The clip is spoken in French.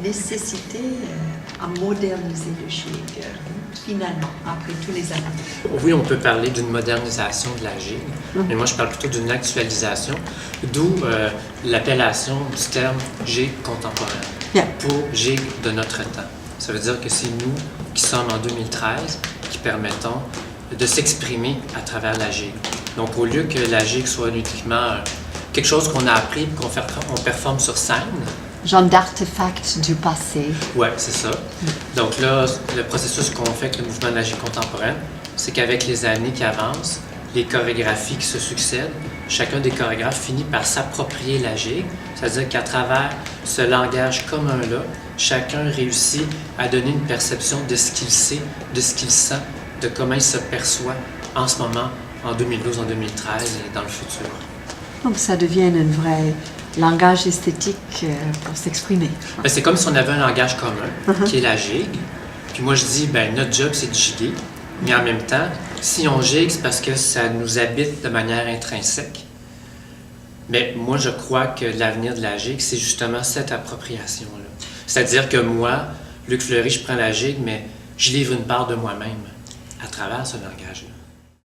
une nécessité à moderniser le GIG, finalement, après tous les années. Oui, on peut parler d'une modernisation de la GIG, mais moi je parle plutôt d'une actualisation, d'où l'appellation du terme GIG contemporaine pour GIG de notre temps. Ça veut dire que c'est nous qui sommes en 2013 qui permettons de s'exprimer à travers la GIG. Donc au lieu que la GIG soit uniquement quelque chose qu'on a appris et qu'on performe sur scène. Genre d'artefacts du passé. Oui, c'est ça. Donc là, le processus qu'on fait avec le mouvement de la GIG contemporaine, c'est qu'avec les années qui avancent, les chorégraphies qui se succèdent, chacun des chorégraphes finit par s'approprier la GIG, c'est-à-dire qu'à travers ce langage commun-là, chacun réussit à donner une perception de ce qu'il sait, de ce qu'il sent, de comment il se perçoit en ce moment, en 2012, en 2013 et dans le futur. Donc ça devient un vrai langage esthétique pour s'exprimer. C'est comme si on avait un langage commun, qui est la GIG. Puis moi je dis, notre job c'est de giguer, mais en même temps, si on gigue, c'est parce que ça nous habite de manière intrinsèque. Mais moi je crois que l'avenir de la GIG, c'est justement cette appropriation-là. C'est-à-dire que moi, Luc Fleury, je prends la GIG, mais je livre une part de moi-même à travers ce langage-là.